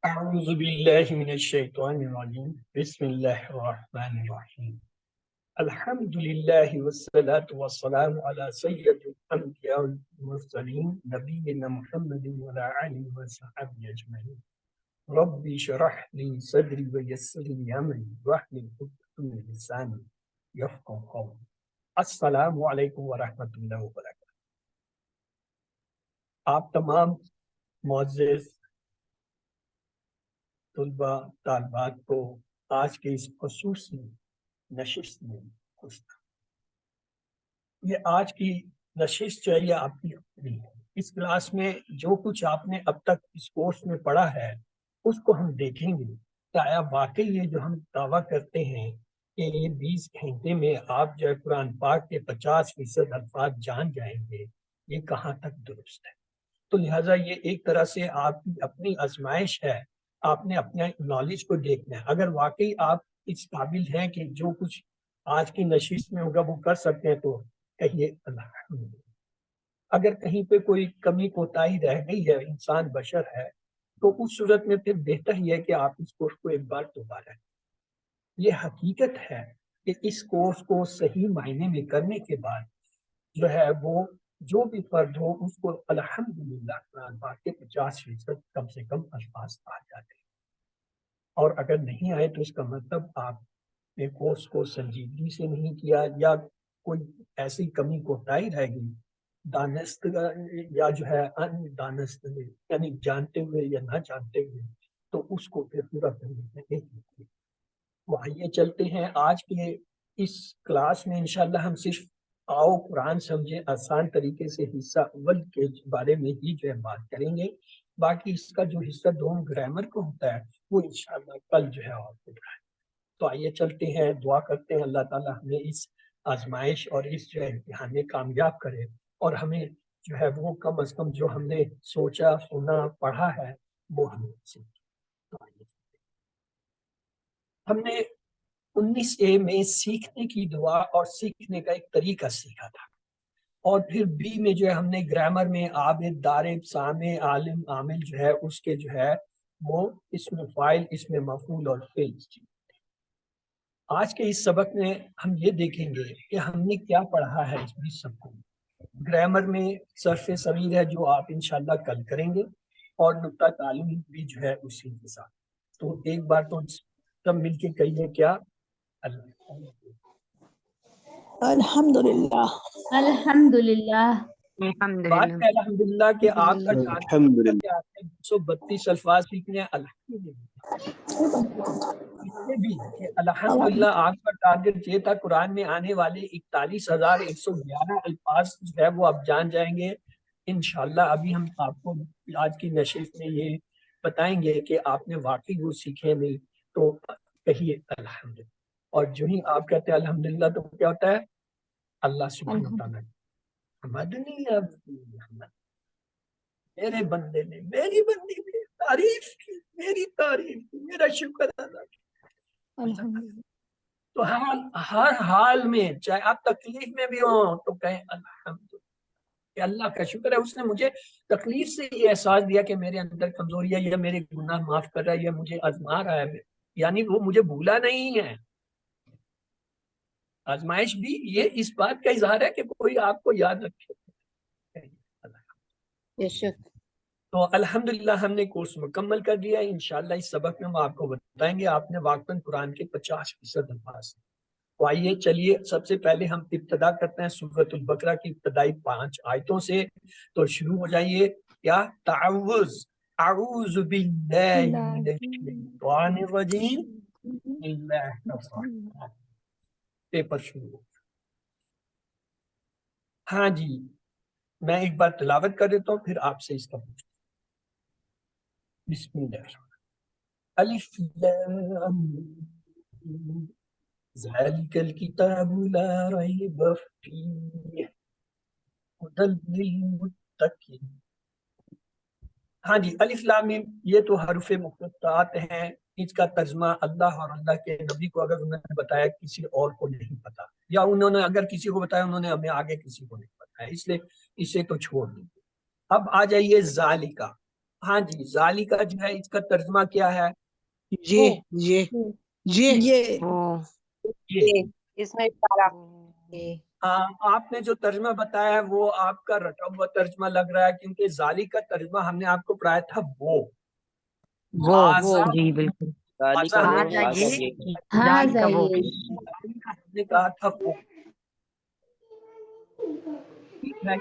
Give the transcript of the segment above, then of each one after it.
أعوذ بالله من الشيطان الرجيم بسم الله الرحمن الرحيم الحمد لله والصلاة والسلام على سيد الأنبياء والمرسلين نبينا محمد وعلى آله وصحبه أجمعين ربي اشرح لي صدري ويسر لي أمري واحلل عقدة من لساني يفقهوا قولي السلام علیکم ورحمۃ اللہ وبرکاتہ۔ آپ تمام معزز طلباء طالبات کو آج کے اس خصوصی نشست میں خوش یہ آج کی نشست جو ہے یہ آپ کی اپنی ہے۔ اس کلاس میں جو کچھ آپ نے اب تک اس کورس میں پڑھا ہے اس کو ہم دیکھیں گے کہ آیا واقعی یہ جو ہم دعویٰ کرتے ہیں کہ یہ 20 گھنٹے میں آپ جو ہے قرآن پاک کے 50% الفاظ جان جائیں گے، یہ کہاں تک درست ہے؟ تو لہٰذا یہ ایک طرح سے آپ کی اپنی آزمائش ہے، آپ نے اپنے نالج کو دیکھنا ہے۔ اگر واقعی آپ اس قابل ہیں کہ جو کچھ آج کی نشست میں ہوگا وہ کر سکتے ہیں تو کہیے الحمدللہ۔ اگر کہیں پہ کوئی کمی کوتاہی رہ گئی ہے، انسان بشر ہے، تو اس صورت میں پھر بہتر یہ ہے کہ آپ اس کورس کو ایک بار دوبارہ۔ یہ حقیقت ہے کہ اس کورس کو صحیح معنی میں کرنے کے بعد جو ہے وہ جو بھی فرد ہو اس کو الحمدللہ قرآن پاک کے 50% کم سے کم الفاظ آ جاتے ہیں، اور اگر نہیں آئے تو اس کا مطلب آپ نے کورس کو سنجیدگی سے نہیں کیا، یا کوئی ایسی کمی کوتاہی رہ گئی دانست یا جو ہے ان دانست میں، یعنی جانتے ہوئے یا نہ جانتے ہوئے، تو اس کو پھر پورا کرنے میں ایک ممکن۔ تو آئیے چلتے ہیں آج کے اس کلاس میں انشاءاللہ ہم صرف آؤ قرآن سمجھے آسان طریقے سے حصہ اول کے بارے میں ہی جو ہے بات کریں گے، باقی اس کا جو حصہ دوم گرامر کو ہوتا ہے وہ انشاءاللہ کل جو ہے آپ کو پڑھائیں۔ تو آئیے چلتے ہیں، دعا کرتے ہیں اللہ تعالیٰ ہمیں اس آزمائش اور اس جو ہے امتحان میں کامیاب کرے، اور ہمیں جو ہے وہ کم از کم جو ہم نے سوچا سنا پڑھا ہے وہ ہمیں سیکھیں۔ تو آئیے، ہم نے 19A میں سیکھنے کی دعا اور سیکھنے کا ایک طریقہ سیکھا تھا، اور پھر B میں جو ہے ہم نے گرامر میں عابد، دارب، سامع، عالم، عامل جو ہے اس کے جو ہے وہ اسم فاعل، اسم مفعول اور فعل۔ آج کے اس سبق میں ہم یہ دیکھیں گے کہ ہم نے کیا پڑھا ہے اس 20 سبق میں۔ گرامر میں صرف صغیر ہے جو آپ انشاءاللہ کل کریں گے، اور نقطہ تعلیم بھی جو ہے اسی کے ساتھ۔ تو ایک بار تو سب مل کے کہیے کیا؟ الحمدللہ۔ الحمدللہ۔ بات ہے الحمدللہ کہ آپ کا الحمدللہ۔ ٹارگیٹ آپ نے 232 الفاظ سیکھنے ہیں الحمدللہ۔ اس سے بھی کہ الحمدللہ آپ کا ٹارگیٹ یہ تھا قرآن میں آنے والے 41,111 الفاظ جو ہے وہ آپ جان جائیں گے انشاءاللہ۔ ابھی ہم آپ کو آج کی نشست میں یہ بتائیں گے کہ آپ نے واقعی وہ سیکھے نہیں، تو کہیے الحمدللہ۔ اور جو ہی آپ کہتے ہیں الحمدللہ تو کیا ہوتا ہے؟ اللہ سبحانہ وتعالیٰ مدنی میرے بندے نے میری بندی نے تعریف کی، میری تعریف کی، میرا شکر ادا کیا۔ تو ہر حال میں چاہے آپ تکلیف میں بھی ہوں تو کہیں الحمدللہ کہ اللہ کا شکر ہے، اس نے مجھے تکلیف سے یہ احساس دیا کہ میرے اندر کمزوری ہے، یا میرے گناہ معاف کر رہا ہے، یا مجھے آزما رہا ہے، یعنی وہ مجھے بھولا نہیں ہے۔ آزمائش بھی یہ اس بات کا اظہار ہے کہ کوئی آپ کو یاد رکھے۔ تو الحمدللہ ہم نے کورس مکمل کر دیا ہے۔ انشاءاللہ اس سبق میں ہم آپ کو بتائیں گے آپ نے واقعاً قرآن کے 50% الفاظ۔ تو آئیے چلیے سب سے پہلے ہم ابتدا کرتے ہیں سورۃ البقرہ کی ابتدائی 5 آیتوں سے۔ تو شروع ہو جائیے، کیا؟ تعوذ، اعوذ باللہ من الشیطان الرجیم، بسم اللہ الرحمن الرحیم۔ پیپر شروع ہو۔ ہاں جی، میں ایک بار تلاوت کر دیتا ہوں پھر آپ سے اس کا پوچھتا ہوں۔ بسم اللہ الف لام میم، ذالک الکتاب لا ریب فیہ ھدی للمتقین۔ ہاں جی، الف لام میم یہ تو حروف مقطعات ہیں، اس کا ترجمہ اللہ اور اللہ کے نبی کو اگر انہوں نے بتایا کسی اور کو نہیں پتا، یا انہوں نے اگر کسی کو بتایا انہوں نے ہمیں آگے کسی کو نہیں بتایا، اس لیے اسے تو چھوڑ دیں۔ اب آ جائیے ذالکا۔ ہاں جی، ذالی کا جو ہے اس کا ترجمہ کیا ہے؟ یہ یہ اس میں اشارہ آپ نے جو ترجمہ بتایا ہے وہ آپ کا رٹا ہوا ترجمہ لگ رہا ہے، کیونکہ ذالی کا ترجمہ ہم نے آپ کو پڑھایا تھا وہ جی بالکل آزا ہاں نہیں، ہاں ذالک وہ ذالی کا ہم نے کہا تھا وہ، ٹھیک ہے،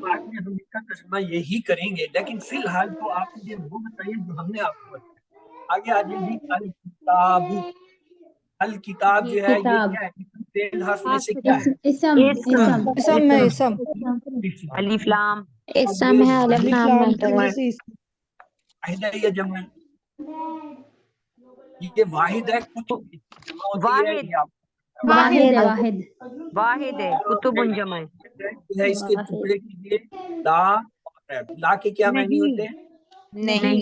بعد میں ہم اس کا ترجمہ یہی کریں گے، لیکن فی الحال تو آپ مجھے وہ بتائیے جو ہم نے آپ کو بتایا۔ آگے آ جائیے الکتاب، الکتاب جو ہے یہ کتاب کیا ہے؟ فعل حرف میں سے کیا ہے؟ اسم الف لام اسم ہے الف نام ہے واحد ہے یا جمع ہے؟ یہ واحد ہے، کچھ جمع ہوتی ہے واحد یا واحد واحد ہے، کتب جمع ہے۔ جو ہے اس کے ٹکڑے کیجیے، لا اور ریب۔ لا کے کیا معنی ہوتے ہیں؟ نہیں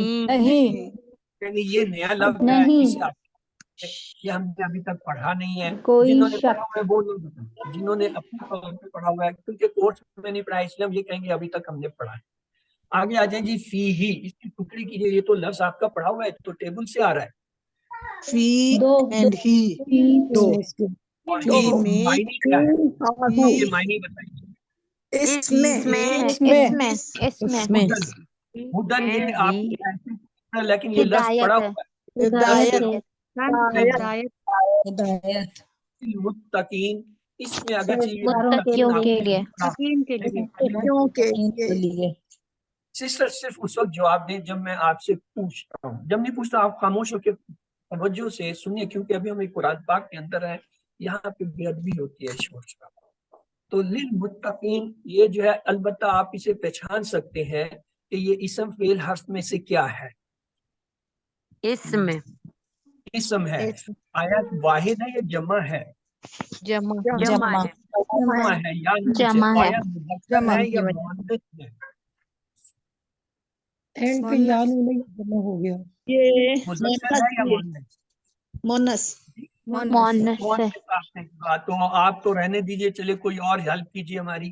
یعنی یہ نیا لفظ ہے، نہیں اسے یہ ہم نے ابھی تک پڑھا نہیں ہے۔ کوئی جنہوں نے شک پڑھا ہوا ہے وہ لوگ بتائیں، جنہوں نے اپنے طور پہ پڑھا ہوا ہے، کیونکہ کورس میں نہیں پڑھا اس لیے ہم یہ کہیں گے ابھی تک ہم نے پڑھا ہے۔ آگے آ جائیں جی، فی ہی، اس کی ٹکڑی کیجیے، یہ تو لفظ آپ کا پڑھا ہوا ہے تو ٹیبل سے آ رہا ہے، دو اور اس کو معنی کیا ہے؟ یہ معنی بتائیے۔ اس میں ہدن، ہدن یہ آپ کو ایسے، لیکن یہ لفظ پڑھا ہوا ہے المتقین، اس میں اگر متقیوں کے لیے سسٹر صرف اس وقت جواب دیں جب میں آپ سے پوچھتا ہوں، جب نہیں پوچھتا آپ خاموش ہو کے توجہ سے سنیے، کیونکہ ابھی ہم ایک قرآن پاک کے اندر ہیں، یہاں پہ بے ادبی ہوتی ہے شور کا۔ تو للمتقین یہ جو ہے البتہ آپ اسے پہچان سکتے ہیں کہ یہ اسم فعل حرف میں سے کیا ہے؟ اسم اسم ہے۔ آیا واحد ہے یا جمع ہے؟ جمع ہے جمع ہے یا نون سے؟ جمع ہے آیا مذکر ہے یا مؤنث ہے؟ مذکر ہے یا مؤنث؟ مؤنث ہے تو آپ تو رہنے دیجئے، چلے کوئی اور ہیلپ کیجئے ہماری۔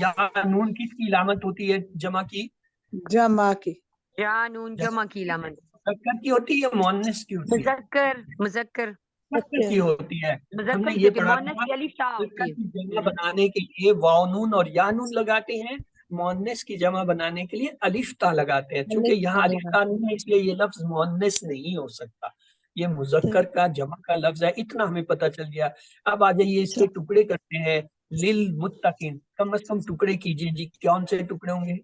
یا نون کس کی علامت ہوتی ہے جمع کی؟ یا نون جمع کی علامت مذکر کی ہوتی ہے یا مؤنث کی ہوتی ہے؟ مذکر مذکر کی ہوتی ہے۔ ہم نے مذکر یہ کی پڑھا مؤنث تھا کی الف تا مذکر ہوتی ہے۔ کی جمع بنانے کے لیے واو نون اور یا نون لگاتے ہیں، مؤنث کی جمع بنانے کے لیے الف تا لگاتے ہیں۔ چونکہ یہاں الف تا نہیں ہے اس لیے یہ لفظ مؤنث نہیں ہو سکتا، یہ مذکر کا جمع کا لفظ ہے، اتنا ہمیں پتہ چل گیا۔ اب آ جائیے اس کے ٹکڑے کرتے ہیں، للمتقین، کم از کم ٹکڑے کیجئے جی، کون سے ٹکڑے ہوں گے؟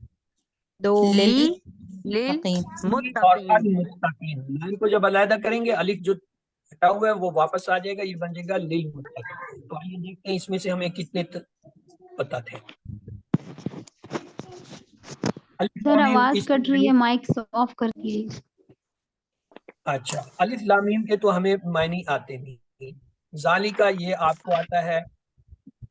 اور المتقین، لام کو جب علیحدہ کریں گے الف جو ہٹا ہوا ہے وہ واپس آ جائے گا، یہ بن جائے گا للمتقین۔ تو آئیے دیکھتے ہیں اس میں سے ہمیں کتنے پتہ تھے۔ الف سر لام میم آواز اس کٹ رہی ہے، مائک آف کر کے۔ اچھا، الف لام میم کے تو ہمیں معنی آتے نہیں، ذالی کا یہ آپ کو آتا ہے،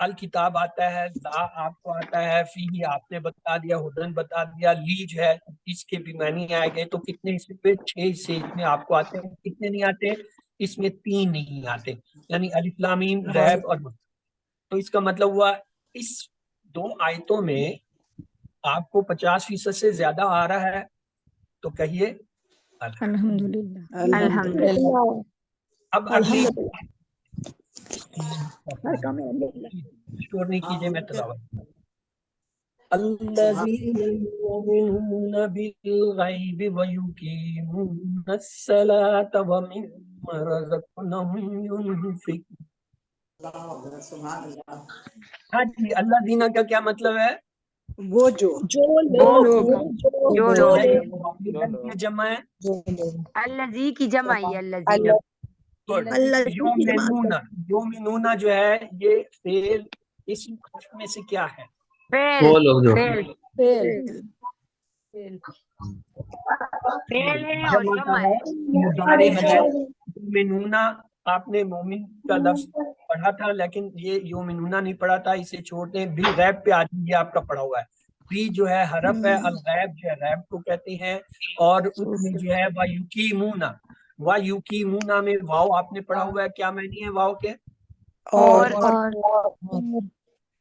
الکتاب آتا ہے، لا آپ کو آتا ہے، فی آپ نے بتا دیا، ہدن بتا دیا، لی جو ہے اس کے بھی معنی آئے گئے۔ تو کتنے اس میں 6 سے اس میں آپ کو آتے ہیں، کتنے نہیں آتے؟ اس میں 3 نہیں آتے، یعنی الف لام میم، ریب اور متقین۔ تو اس کا مطلب ہوا اس 2 آیتوں میں آپ کو 50% سے زیادہ آ رہا ہے، تو کہیے الحمدللہ۔ الحمدللہ۔ اب اگلی شور نہیں کیجئے، میں تلاوت۔ الذین یؤمنون بالغیب ویقیمون الصلاة ومما رزقناہم ینفقون۔ ہاں جی، اللہ دینا کا کیا مطلب ہے؟ جو لوگ یہ جمع ہے الذی کی جمع ہے الذین۔ یومنون، یومنون جو ہے یہ فعل اسم میں سے کیا ہے؟ فعل ہے اور جمع ہے۔ مضارع ہے۔ یومنون آپ نے مومن کا لفظ پڑھا تھا، لیکن یہ یومنون نہیں پڑھا تھا، اسے چھوڑ دیں، بالغیب پہ آج یہ آپ کا پڑھا ہوا ہے۔ بھی جو ہے حرف ہے، الغیب جو ہے غیب کو کہتے ہیں، اور اس میں جو ہے وَيُقِيمُونَ، وَيُقِيمُونَ میں واو آپ نے پڑھا ہوا ہے، کیا معنی ہے واو کے؟ اور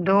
2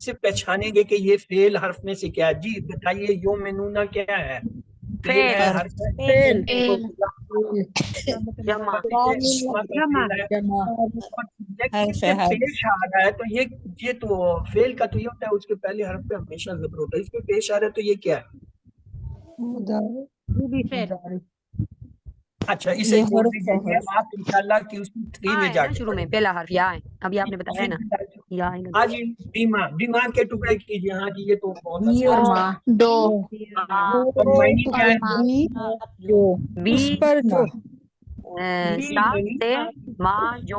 صرف پہچانیں گے کہ یہ فعل حرف میں سے کیا ہے. جی بتائیے یومنونا کیا ہے؟ فعل ہے حرف ہے. فعل جمع لیکن اس کے پیش آ رہا ہے تو یہ تو فعل کا تو یہ ہوتا ہے اس کے پہلے حرف پہ ہمیشہ ضبط ہوتا ہے. اس پہ پیش آ رہا ہے تو یہ کیا ہے؟ اچھا اسے چھوڑ دیجیے آپ انشاءاللہ Q3 میں جا کے شروع میں پہلا حرف یا ہے. ابھی آپ نے بتایا نا یا ہے نا. ہاں جی بیما کے ٹکڑے کیجیے. ہاں جی یہ تو بہت دو اور معنی کیا ہے؟ بی پر جو ساتھ سے ماں جو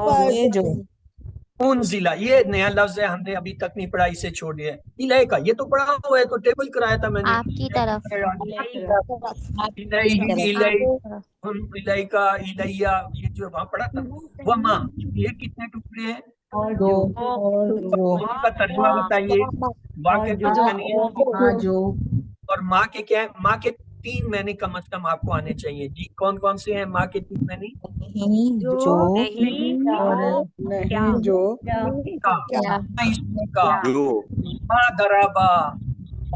انزلہ یہ نیا لفظ ہے ہم نے ابھی تک نہیں پڑھا اسے چھوڑ دیا. الہی کا یہ تو پڑھا ہوا ہے تو ٹیبل کرایا تھا میں نے. آپ کی طرف الہی کا الیہ یہ جو وہاں پڑھا تھا. وما یہ کتنے ٹکڑے ہیں؟ کا ترجمہ بتائیے. واں کے جو اور ماں کے کیا ہے؟ ماں کے 3 معنی کم از کم آپ کو آنے چاہیے. جی کون کون سے ہیں ماں کے 3 معنی؟ ماں درابا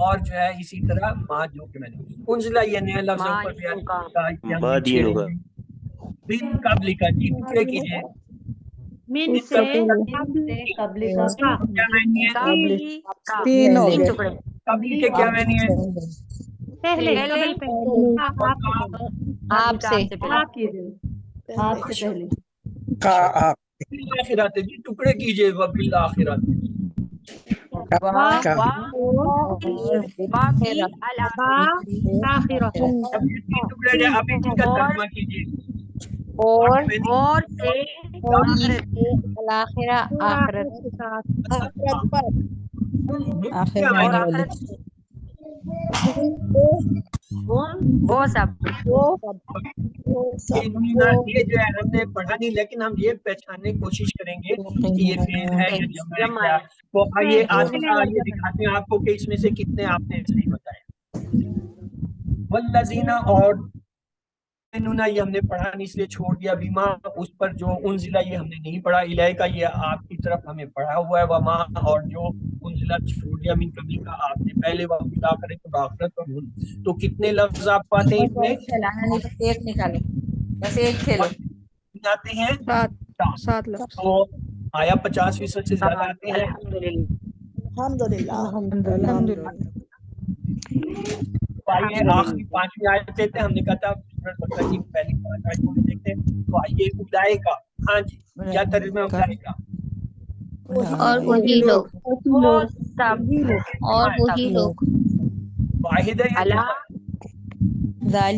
اور جو ہے اسی طرح ماں جو کہ میں نے انزلہ یہ نیا لفظ اوپر بھی بن قبل کا. جی ٹکڑے کیجیے. من سے قبل کا کیا معنی ہے؟ قبل کے کیا معنی ہے؟ پہلے آپ سے بالآخرات. جی ٹکڑے کیجیے بالآخرات. ٹکڑے جو اب ان کا ترجمہ کیجیے. اور الآخرہ آخرت وہ سب یہ جو ہے ہم نے پڑھا نہیں لیکن ہم یہ پہچاننے کی کوشش کریں گے کہ یہ فعل ہے یا جمع ہے. تو آئیے دکھاتے ہیں آپ کو کہ اس میں سے کتنے آپ نے صحیح بتائے. والذین اور یہ ہم نے پڑھا نہیں اس لیے چھوڑ دیا. بیما اس پر جو انزلہ یہ ہم نے نہیں پڑھا. الہی کا یہ آپ کی طرف ہمیں پڑھا ہوا ہے. وما اور جو انزلہ چھوڑ دیا من قبل کا آپ نے پہلے وقت بتا کرے تو آخرت اور تو کتنے لفظ آپ پاتے ہیں اس میں؟ ایک نکالے بس ایک کھیلو آتے ہیں 7 لفظ. تو آیا 50% سے زیادہ آتے ہیں. الحمدللہ. آئیے آخری 5ویں آیت دیتے ہیں. ہم نے کہا تھا سورۃ بقرہ کی پہلی 5 آیتوں میں دیکھتے ہیں. تو آئیے اولئک. ہاں جی کیا ترجمہ ہے اولئک؟ اور وہی لوگ واحد ہے یا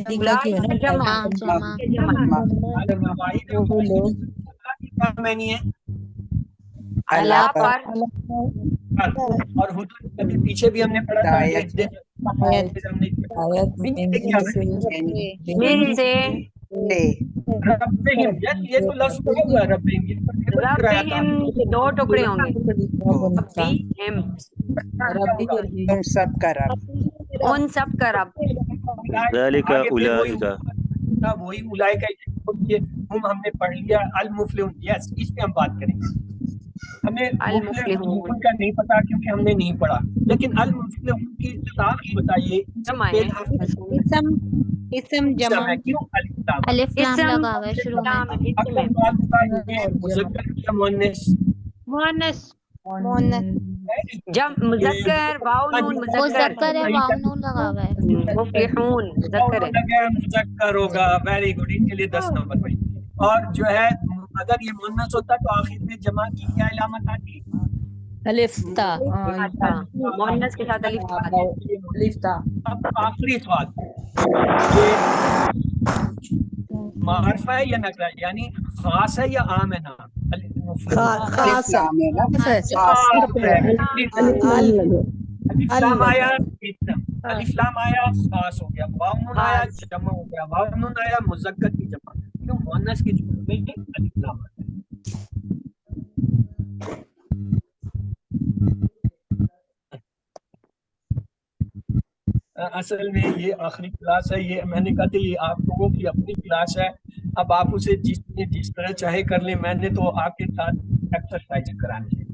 جمع واحد کیا معنی ہے؟ اللہ پر اور حدود ابھی پیچھے بھی ہم نے پڑھا تھا. من سے ربہم یہ تو لفظ پڑھا ہوا ہے ربہم. ربہم کے 2 ٹکڑے ہوں گے. ان سب کا رب ان سب کا رب. ذالک اولئک وہی اولئک ہم نے پڑھ لیا. المفلحون یس اس پہ ہم بات کریں گے. ہمیں المفلحون کا نہیں پتا کیونکہ ہم نے نہیں پڑھا. لیکن المفلحون کی تاریخ بتائیے. اسم جمع کیوں الف لام لگا ہوا ہے شروع میں. مذکر یا مؤنث؟ مذکر واو نون مذکر ہے واو نون لگا ہوا ہے. مفلحون مذکر ہے. مذکر ہوگا. Very good. ان کے لیے 10 نمبر بھائی. اور جو ہے اگر یہ مؤنث ہوتا تو آخر میں جمع کی کیا علامت آتی؟ الف تا. مؤنث کے ساتھ الف تا. اب آخری سوال معرفہ ہے یا نکرہ یعنی خاص ہے یا عام ہے نام؟ خاص الف لام آیا الف لام آیا خاص ہو گیا. واو نون آیا جمع ہو گیا. واو نون آیا مذکر کی جمع. کیوں مؤنث کی جمع میں الف لام آیا. اصل میں یہ آخری کلاس ہے. یہ میں نے کہا تھا یہ آپ لوگوں کی اپنی کلاس ہے. اب آپ اسے جس طرح چاہے کر لیں. میں نے تو آپ کے ساتھ ایکسرسائز کرانی ہے.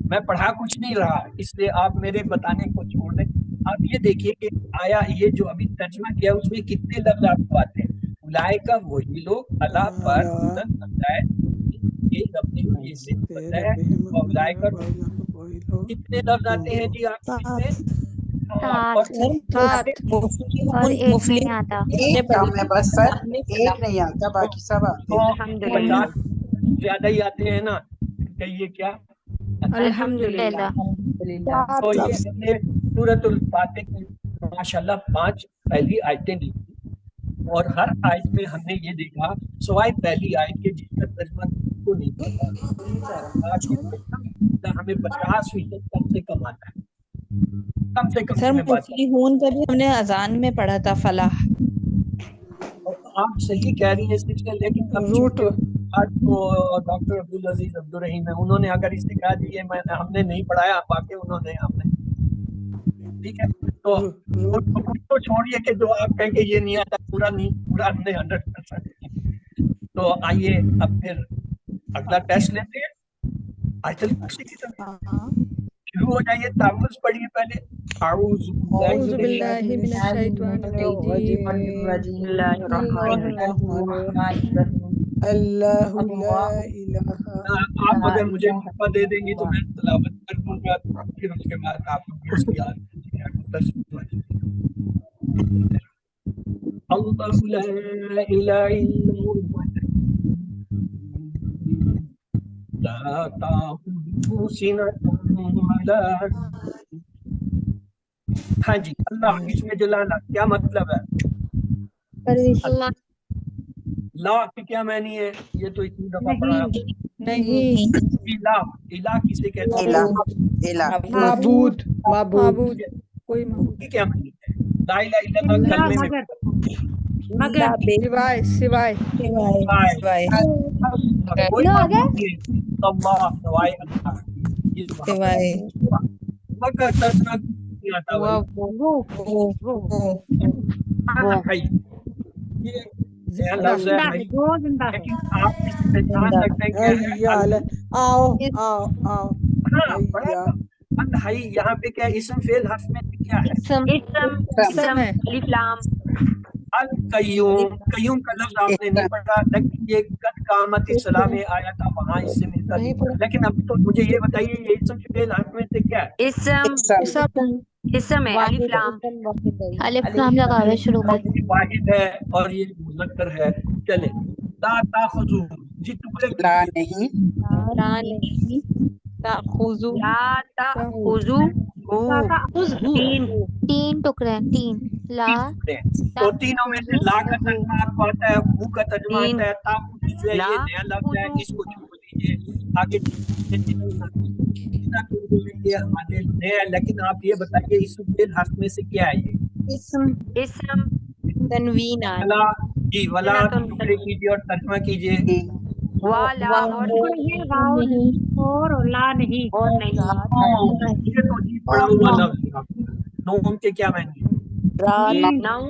میں پڑھا کچھ نہیں رہا، اس لیے آپ میرے بتانے کو چھوڑ دیں. آپ یہ دیکھیے کہ آیا یہ جو ابھی ترجمہ کیا اس میں کتنے لفظ آپ کو آتے ہیں. اولئک وہی لوگ اللہ پر ہدن بنتا ہے، یہ اپنے یہ ذکر بنتا ہے. اور اولئک کتنے لفظ آتے ہیں جی آپ کو اس میں؟ 7 اور سات اور 8 نہیں آتا. ایک کام ہے بس سر، ایک نہیں آتا، باقی سب آتے ہیں. الحمدللہ 50 زیادہ ہی آتے ہیں نا. کہیے کیا؟ الحمدللہ. تو یہ ہم نے سورۃ الفاتح کی ماشاءاللہ 5 پہلی آیتیں لی اور ہر آیت میں ہم نے یہ دیکھا سوائے پہلی آیت کے جس کا ترجمہ کسی کو نہیں پتا. ہمیں 50% کم سے کم آتا ہے، کم سے کم سر میں بات. مفلحون کا بھی ہم نے اذان میں پڑھا تھا فلاح. آپ صحیح کہہ رہی ہیں سسٹر، لیکن اب چونکہ آج تو ڈاکٹر عبدالعزیز عبدالرحیم ہے، انہوں نے اگر سکھا دیے، ہم نے نہیں پڑھایا، باقی انہوں نے ہم نے. ٹھیک ہے، تو کچھ تو چھوڑیے کہ جو آپ کہیں کہ یہ نہیں آتا، پورا نہیں، پورا ہم نے 100%. تو آئیے اب پھر اگلا ٹیسٹ لیتے ہیں. آیت الکرسی کی طرف شروع ہو جائیے. تعوذ پڑھیے پہلے. اعوذ اعوذ باللہ من الشیطان الرجیم. بسم اللہ الرحمن الرحیم. اللہ لا الہ. آپ اگر مجھے موقع دے دیں گی تو میں تلاوت کر دوں گا، پھر اس کے بعد آپ لوگ اس کی یاد اللہ لا الہ الا هو لا تأخذه سنة ولا نوم. ہاں جی، اللہ اس میں جلالا کیا مطلب ہے؟ اللہ لا کی کیا معنی ہے؟ یہ تو اتنی دفعہ پڑھا. نہیں، الہ، الہ کسے کہتے ہیں؟ معبود. معبود کوئی کی کیا معنی ہے؟ لا الہ الا اللہ کلمے میں سوائے سوائے کوئی معبود نہیں، اللہ سوائے اللہ. یہ سوائے مگر ترجمہ نہیں آتا بھائی. یہ نیا لفظ ہے بھائی، لیکن آپ اس سے جان سکتے ہیں کہ آؤ آؤ آؤ. ہاں پڑھا الحی. یہاں پہ کیا اسم فعل حرف میں کیا ہے؟ اسم الف لام. القیوم. قیوم کا لفظ آپ نے نہیں پڑھا، لیکن یہ قد قامت الصلاح میں آیا تھا، وہاں اس سے ملتا جلتا. لیکن اب تو مجھے یہ بتائیے یہ اسم فعل حرف میں سے کیا ہے؟ اسم ہے الف لام. الف لام لگا ہوا ہے شروع میں. یہ واحد ہے اور یہ مذکر ہے. چلے لا تاخذو جی ٹکڑے لا نہیں، لا تأخذو 3 ٹکڑے ہیں، 3 لا تو تینوں میں سے لا کا ترجمہ آپ کو آتا ہے، ہو کا ترجمہ آتا ہے، تاخذ جو ہے یہ نیا لفظ ہے، اس کو چھوڑ دیجیے. آگے یہ ہمارے نیا ہے، لیکن آپ یہ بتائیے اس فعل حرف میں سے کیا ہے یہ؟ اسم تنوین ولا جی ولا ٹکڑے کیجیے اور ترجمہ کیجیے. والا اور لا نہیں. یہ تو جی پڑا ہوا لفظ ہے. نون کے کیا معنی ہے؟ نوم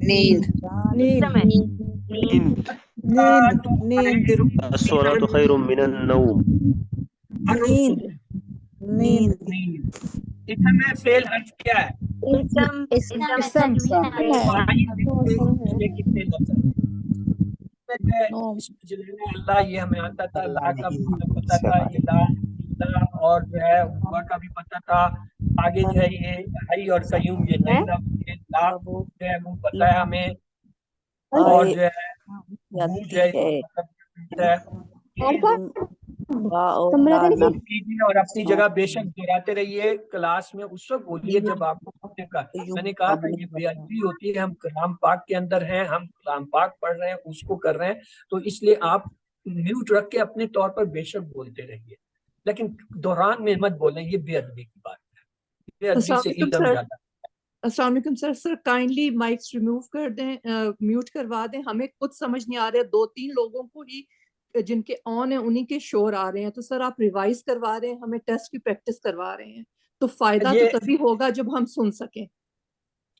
نیند. اسم ہے. الصلاة خير من النوم. نیند. اسم میں فعل حرف کیا ہے؟ اسم کتنے لفظ ہیں؟ اللہ یہ ہمیں آتا تھا، لا کا بھی پتا تھا، یہ لا اور جو ہے ہوا کا بھی پتا تھا. آگے جو ہے یہ حی اور قیوم یہ نئی لفظ ہے. لا جو ہے وہ پتا ہے ہمیں، اور جو ہے وہ جو ہے کیجیے اور اپنی جگہ بے شک دہراتے رہیے. کلاس میں اس وقت بولیے جب آپ کو میں نے کہا تھا یہ بے ادبی ہوتی ہے. ہم کلام پاک کے اندر ہیں، ہم کلام پاک پڑھ رہے ہیں، اس کو کر رہے ہیں، تو اس لیے آپ میوٹ رکھ کے اپنے طور پر بے شک بولتے رہیے، لیکن دوران میں مت بولیں. یہ بے ادبی کی بات ہے، بے ادبی سے علم زیادہ. السلام علیکم سر. سر کائنڈلی مائکس ریموو کر دیں، میوٹ کروا دیں. ہمیں خود سمجھ نہیں آ رہا ہے، 2-3 لوگوں کو ہی جن کے آن ہیں انہی کے شور آ رہے ہیں. تو سر آپ ریوائز کروا رہے ہیں، ہمیں ٹیسٹ کی پریکٹس کروا رہے ہیں، تو فائدہ تو تبھی ہوگا جب ہم سن سکیں.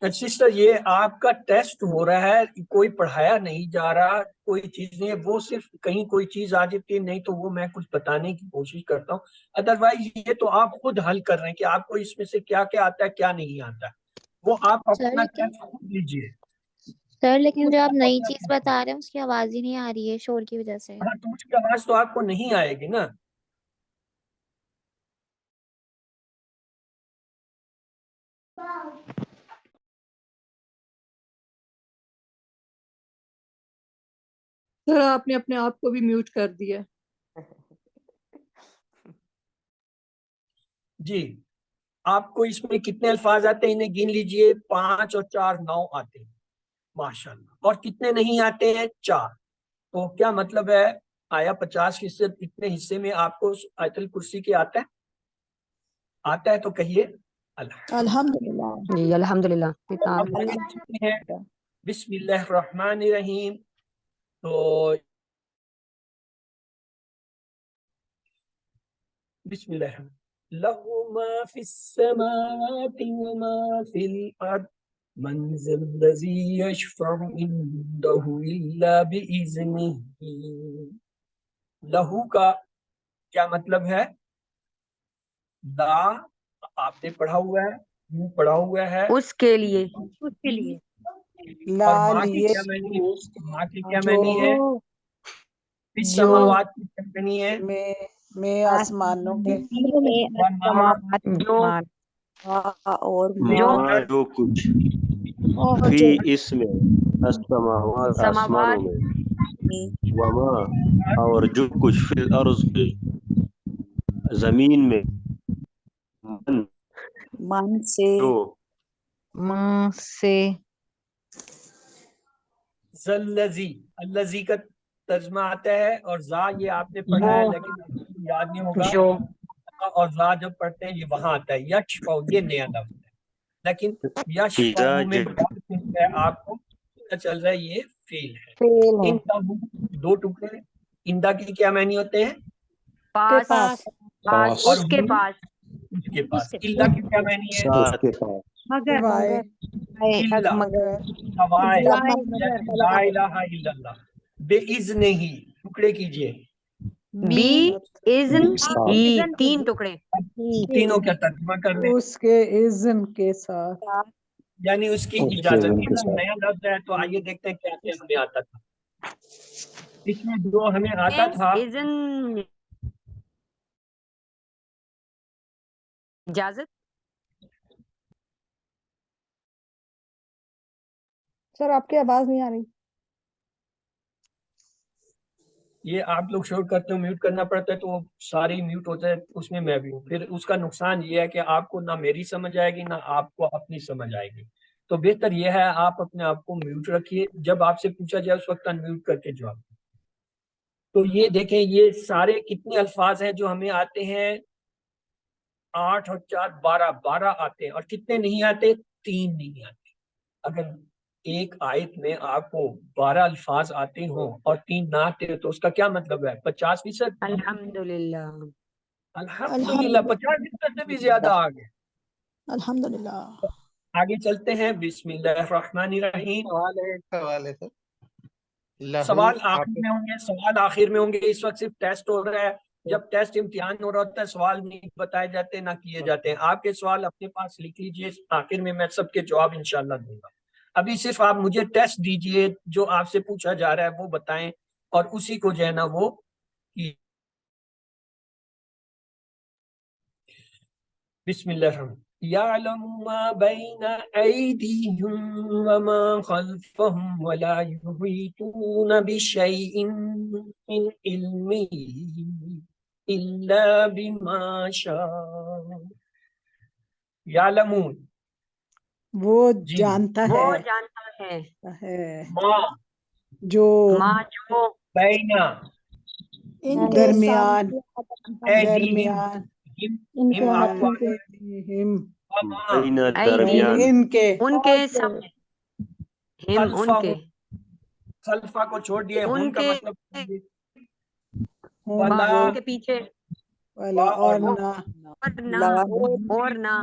سسٹر یہ آپ کا ٹیسٹ ہو رہا ہے, کوئی پڑھایا نہیں جا رہا, کوئی چیز نہیں, وہ صرف کہیں کوئی چیز آ جاتی ہے, نہیں تو وہ میں کچھ بتانے کی کوشش کرتا ہوں. ادروائز یہ تو آپ خود حل کر رہے ہیں کہ آپ کو اس میں سے کیا کیا آتا ہے کیا نہیں آتا ہے, وہ آپ سر اپنا لیکن ٹیسٹ خود لیجیے. سر لیکن جو آپ نئی چیز بتا رہے ہیں اس کی آواز ہی نہیں آ رہی ہے شور کی وجہ سے. ہاں تو اس کی آواز تو آپ کو نہیں آئے گی نا. سر آپ نے اپنے آپ کو بھی میوٹ کر دیا. جی آپ کو اس میں کتنے الفاظ آتے ہیں انہیں گن لیجئے. 5 اور 4 9 آتے ہیں ماشاءاللہ. اور کتنے نہیں آتے ہیں؟ 4. تو کیا مطلب ہے, آیا 50% اتنے حصے میں آپ کو آیت الکرسی کے آتا ہے تو کہیے الحمدللہ. جی الحمدللہ. اب آگے چلتے ہیں. بسم اللہ الرحمن الرحیم. تو بسم اللہ الرحمن لَهُ مَا فِي السَّمَاوَاتِ وَمَا فِي الْأَرْضِ مَنْ ذَا الَّذِي يَشْفَعُ عِندَهُ إِلَّا بِإِذْنِهِ. لہو کا کیا مطلب ہے؟ لا آپ نے پڑھا ہوا ہے, یوں پڑھا ہوا ہے. اس کے لیے, اس کے لیے. لا اور ماں کی لیے کیا معنی ہے؟ ماں کی کیا جو معنی ہے؟ فی جو السماوات کی کیا معنی ہے؟ میں آسمانوں کے وما جو اور جو ما جو کچھ فی اس میں السماوات آسمانوں سماوات میں وما اور جو کچھ فی الارض زمین میں من سے جو ماں سے ذلذی, الذی کا ترجمہ آتا ہے, اور ذا یہ آپ نے پڑھا ہے لیکن آپ کو یاد نہیں ہوگا. جو اور ذا جب پڑھتے ہیں یہ وہاں آتا ہے. یشفع یہ نیا لفظ ہے, لیکن یشفع فضا میں ہے آپ کو پتہ چل رہا ہے یہ فعل ہے. فعل ہے. ان 2 ٹکڑے. اندا کی کیا معنی ہوتے ہیں؟ پاس پاس پاس اور اس کے پاس اس کے پاس. اللہ کی کیا معنی ہے؟ ساتھ مگر سوائے اللہ مگر سوائے مگر لا الہ الا اللہ. بے اذن ہی ٹکڑے کیجئے. بی اذن ہی 3 ٹکڑے. تینوں کا ترجمہ کر دیں, اس کے اذن کے ساتھ. یعنی اس کی اجازت. نیا لفظ ہے تو آئیے دیکھتے ہیں کیا کیا ہمیں آتا تھا. اس میں جو ہمیں آتا تھا اذن اجازت. سر آپ کی آواز نہیں آ رہی. یہ آپ لوگ شور کرتے ہو, میوٹ کرنا پڑتا ہے تو وہ سارے میوٹ ہوتے ہیں, اس میں بھی ہوں. پھر اس کا نقصان یہ ہے کہ آپ کو نہ میری سمجھ آئے گی نہ آپ کو اپنی سمجھ آئے گی. تو بہتر یہ ہے آپ اپنے آپ کو میوٹ رکھیے, جب آپ سے پوچھا جائے اس وقت انمیوٹ کر کے جواب دیں. تو یہ دیکھیں یہ سارے کتنے الفاظ ہیں جو ہمیں آتے ہیں. 8 اور 4 12 آتے ہیں. اور کتنے نہیں آتے؟ 3 نہیں آتے. اگر ایک آیت میں آپ کو 12 الفاظ آتے ہوں اور 3 نہ آتے تو اس کا کیا مطلب ہے؟ 50%. الحمدللہ. الحمدللہ 50% سے بھی زیادہ آگے. الحمدللہ. آگے چلتے ہیں. بسم اللہ الرحمن الرحیم. سوال ہے سر. سوال آخر میں ہوں گے, سوال آخر میں ہوں گے. اس وقت صرف ٹیسٹ ہو رہا ہے. جب ٹیسٹ امتحان ہو رہا ہوتا ہے سوال نہیں بتائے جاتے نہ کیے جاتے ہیں. آپ کے سوال اپنے پاس لکھ لیجئے, آخر میں سب کے جواب انشاءاللہ دوں گا. ابھی صرف آپ مجھے ٹیسٹ دیجئے, جو آپ سے پوچھا جا رہا ہے وہ بتائیں اور اسی کو جو ہے نا وہ بسم اللہ الرحمن یعلم ما بین ایدیہم وما خلفہم ولا یحیطون بشیء من علمہ الا بما شاء. یعلمون وہ جی جانتا وہ ہے جانتا ہے ما جو ماں جو بین ان کے درمیان ایدیہم ان کے ہاتھوں کے ایدیہم وما بین ایدی درمیان ان کے ان کے سامنے ہم ان کے خلفہ کو چھوڑ دیے. ان ان کا کے مطلب ہم ولا وہ ان کے پیچھے والا اور اور نہ اور نہ اور نہ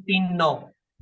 3 9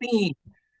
3।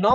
9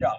4।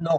9।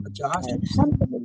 50।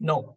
9।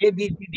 ABCD।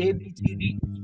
ABCD।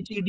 ABCD।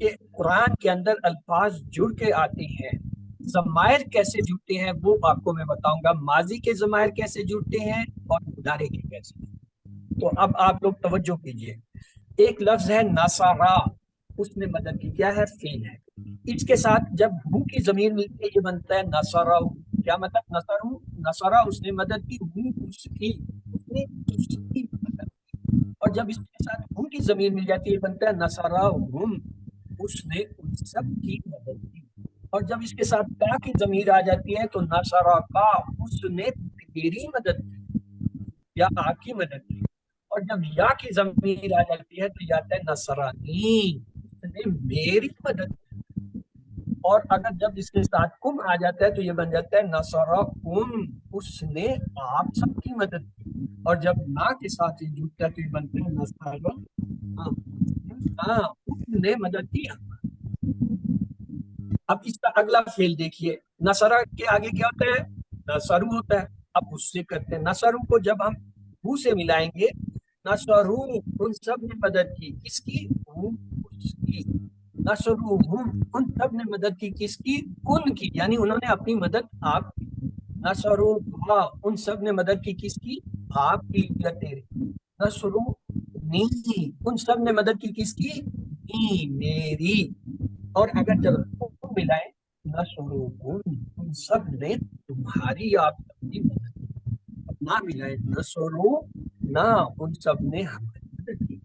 کہ قرآن کے اندر الفاظ جڑ کے آتے ہیں، ضمائر کیسے جڑتے ہیں وہ آپ کو میں بتاؤں گا، ماضی کے ضمائر کیسے جڑتے ہیں اور مضارع کے کیسے۔ تو اب آپ لوگ توجہ کیجئے، ایک لفظ ہے نصارا، اس میں مدد کی کیا ہے؟ فعل ہے، اس کے ساتھ جب ہو کی ضمیر ملتی ہے یہ بنتا ہے نصارہ۔ کیا مطلب نصرہ؟ نصرہ اس نے مدد کی، ہو اس کی، اس نے اس کی مدد کی، اور جب اس کے ساتھ ہم کی ضمیر مل جاتی ہے بنتا ہے نصرہ ہم، اس نے ان سب کی مدد کی، اور جب اس کے ساتھ کا کی ضمیر آ جاتی ہے تو نصرہ کا، اس نے تیری مدد کی یا آپ کی مدد کی، اور جب یا کی ضمیر آ جاتی ہے تو یہ آتا ہے نصرانی، اس نے میری مدد کی، اور اگر جب اس کے ساتھ کم آ جاتا ہے تو یہ بن جاتا ہے نصرکم، اس نے آپ سب کی مدد کی، اور جب نا کے ساتھ یہ جڑتا ہے تو یہ بنتا ہے نصرہ، اس نے مدد کی۔ اب اس کا اگلا فعل دیکھیے، نصرہ کے آگے کیا ہوتا ہے؟ نصرو ہوتا ہے، اب اس سے کرتے ہیں نصرو کو جب ہم ہو سے ملائیں گے، نصرو ان سب نے مدد کی، کس کی؟ ہو اس کی، نصروہم ان سب نے مدد کی، کس کی؟ ان کی، یعنی انہوں نے اپنی مدد آپ کی، نصروہا ان سب نے مدد کی، کس کی؟ آپ کی یا تیرے، نصرونی ان سب نے مدد کی، کس کی؟ میری، اور اگر جب ملائے نصروہم ان سب نے تمہاری آپ کی مدد کی، نہ ملائے نصرو نہ ان سب نے ہماری مدد کی۔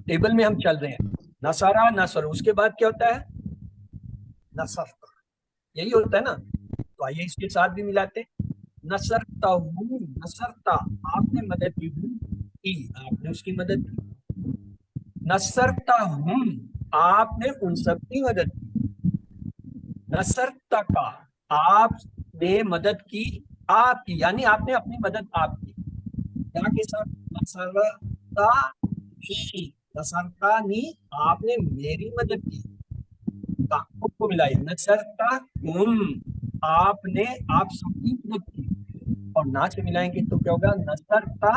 ٹیبل میں ہم چل رہے ہیں، نصرہ نصر، اس کے بعد کیا ہوتا ہے؟ نصر، یہی ہوتا ہے نا، تو آئیے اس کے ساتھ بھی ملاتے ہیں، نصرتا نصرتا آپ نے مدد کی، آپ نے اس کی مدد کی، نصرتا آپ نے ان سب کی مدد کی، نصرتا کا آپ نے مدد کی آپ کی، یعنی آپ نے اپنی مدد آپ کی، یا کے ساتھ نصرتا ہی، نصرتانی آپ نے میری مدد کی، خود کو ملائی، نصرتا آپ نے آپ سب کی مدد کی، اور نا سے ملائیں گے تو کیا ہوگا؟ نصرتا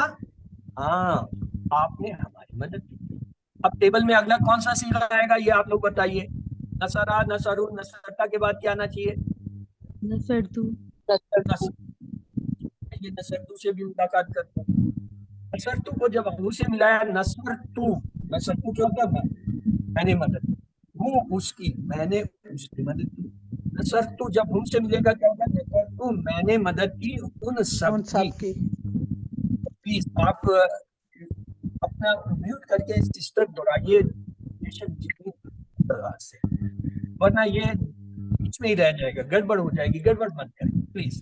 آپ نے ہماری مدد کی۔ اب ٹیبل میں اگلا کون سا صیغہ آئے گا یہ آپ لوگ بتائیے، نصرا نصرو، نصرتا کے بعد کیا آنا چاہیے؟ نصرتو، یہ نصرتو سے بھی ملاقات کرتے ہیں، نصرتو کو جب ہو سے ملایا نصرتو، نصرتو کیا ہوتا ہے؟ میں نے مدد کی، ہوں اس کی، میں نے اس کی مدد کی، نصرتو جب ہم سے ملے گا کیا ہوگا؟ نصرتو میں نے مدد کی ان سب کی۔ پلیز آپ اپنا میوٹ کر کے سسٹر دہرائیے سے، ورنہ یہ بیچ میں ہی رہ جائے گا، گڑبڑ ہو جائے گی، گڑبڑ مت کریں پلیز،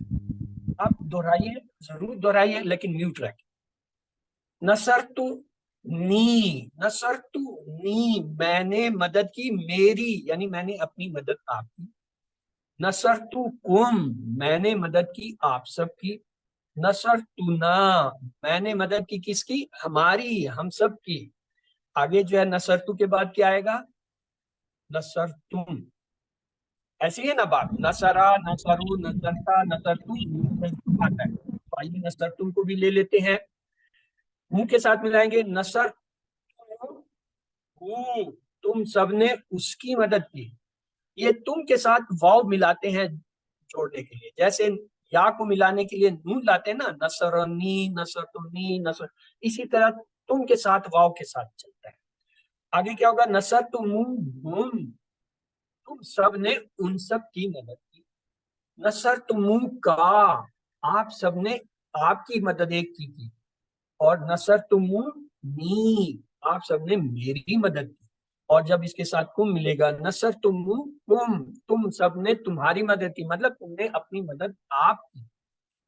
آپ دہرائیے، ضرور دہرائیے لیکن میوٹ رکھیں۔ نصرتو نی، نصرتو نی میں نے مدد کی میری، یعنی میں نے اپنی مدد آپ کی، نصرتو کم میں نے مدد کی آپ سب کی، نصرتنا میں نے مدد کی کس کی؟ ہماری، ہم سب کی۔ آگے جو ہے نصرتو کے بعد کیا آئے گا؟ نصرتم، ایسی ہے نا بات، نصرا نصرو نصرتا نصرتو نصرتم آتا ہے، تو آئیے نصرتم کو بھی لے لیتے ہیں، ہوں کے ساتھ ملائیں گے، نصر تم سب نے اس کی مدد کی، یہ تم کے ساتھ واو ملاتے ہیں جوڑنے کے لیے، جیسے یا کو ملانے کے لیے نون لاتے ہیں نا، نصرنی نصرتنی نصر، اسی طرح تم کے ساتھ واو کے ساتھ چلتا ہے۔ آگے کیا ہوگا؟ نصرتموہم تم سب نے ان سب کی مدد کی، نصرتمو کا آپ سب نے آپ کی مدد ایک کی، اور نصرتمونی آپ سب نے میری مدد کی، اور جب اس کے ساتھ کم ملے گا نصرتموکم تم سب نے تمہاری مدد کی، مطلب تم نے اپنی مدد آپ کی،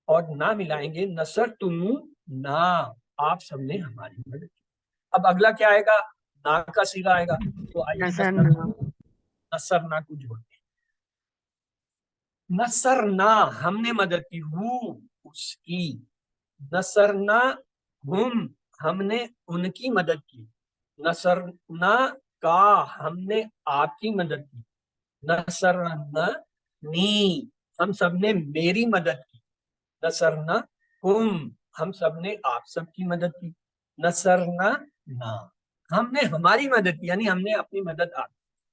اور نہ ملائیں گے نصرتمونا آپ سب نے ہماری مدد کی۔ اب اگلا کیا آئے گا؟ نا کا صیغہ آئے گا، تو آئیے نصرنا کو جوڑتے ہیں، نصرنا ہم نے مدد کی، اس کی، نصرنا ہم نے ان کی مدد کی، نصرنا کا ہم نے آپ کی مدد کی، نصرنا نی ہم سب نے میری مدد کی، نصرنا ہم سب نے آپ سب کی مدد کی، نصرنا نا ہم نے ہماری مدد کی، یعنی ہم نے اپنی مدد آپ کی۔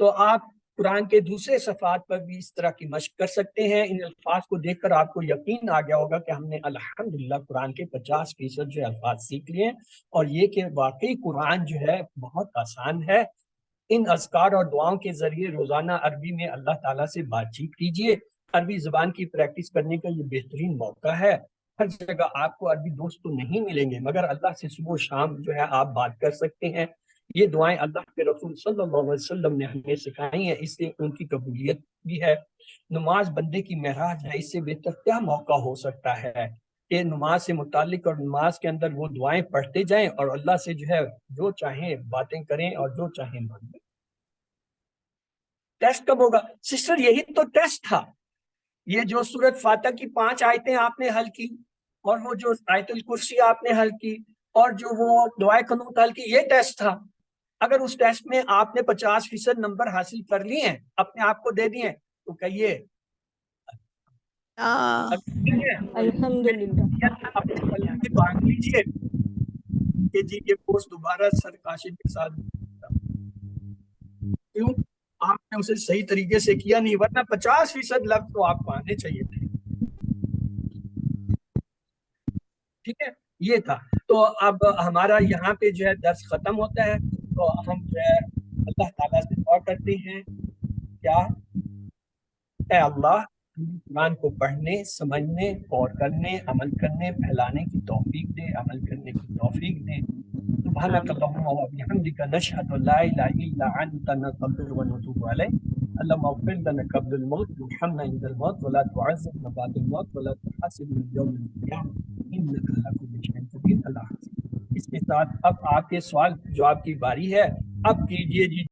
تو آپ قرآن کے دوسرے صفحات پر بھی اس طرح کی مشق کر سکتے ہیں. ان الفاظ کو دیکھ کر آپ کو یقین آ گیا ہوگا کہ ہم نے الحمدللہ قرآن کے 50% جو الفاظ سیکھ لیے ہیں, اور یہ کہ واقعی قرآن جو ہے بہت آسان ہے. ان اذکار اور دعاؤں کے ذریعے روزانہ عربی میں اللہ تعالیٰ سے بات چیت کیجیے. عربی زبان کی پریکٹس کرنے کا یہ بہترین موقع ہے. ہر جگہ آپ کو عربی دوست تو نہیں ملیں گے, مگر اللہ سے صبح و شام جو ہے آپ بات کر سکتے ہیں. یہ دعائیں اللہ کے رسول صلی اللہ علیہ وسلم نے ہمیں سکھائی ہیں, اس لیے ان کی قبولیت بھی ہے. نماز بندے کی معراج ہے, اس سے بہتر کیا موقع ہو سکتا ہے کہ نماز سے متعلق اور نماز کے اندر وہ دعائیں پڑھتے جائیں اور اللہ سے جو ہے جو چاہیں باتیں کریں اور جو چاہیں مانگیں. ٹیسٹ کب ہوگا سسٹر؟ یہی تو ٹیسٹ تھا. یہ جو سورۃ فاتح کی 5 آیتیں آپ نے حل کی, اور وہ جو آیت الکرسی آپ نے حل کی, اور جو وہ دعائے قنوت حل کی, یہ ٹیسٹ تھا. اگر اس ٹیسٹ میں آپ نے 50% نمبر حاصل کر لیے ہیں, اپنے آپ کو دے دیے, تو کہیے الحمدللہ. مانگ لیجیے کہ جی یہ کورس دوبارہ سر کاشف کے ساتھ. کیوں؟ آپ نے اسے صحیح طریقے سے کیا نہیں, ورنہ 50% لفظ تو آپ کو آنے چاہیے تھے. ٹھیک ہے, یہ تھا. تو اب ہمارا یہاں پہ جو ہے درس ختم ہوتا ہے. تو ہم جو ہے اللہ تعالیٰ سے دعا کرتے ہیں, کیا اے اللہ قرآن کو پڑھنے, سمجھنے, غور کرنے, عمل کرنے, پھیلانے کی توفیق دے, عمل کرنے کی توفیق دے. سبحانک اللہم و بحمدک نشہد ان لا الہ الا انت نستغفرک و نتوب الیک. اللہم اغفر لنا قبل الموت وارحمنا عند الموت ولا تعذبنا بعد الموت ولا تحاسبنا یوم القیامة انک علی کل شیء قدیر. اللہ حافظ. اس کے ساتھ اب آپ کے سوال جواب کی باری ہے. اب کیجیے جی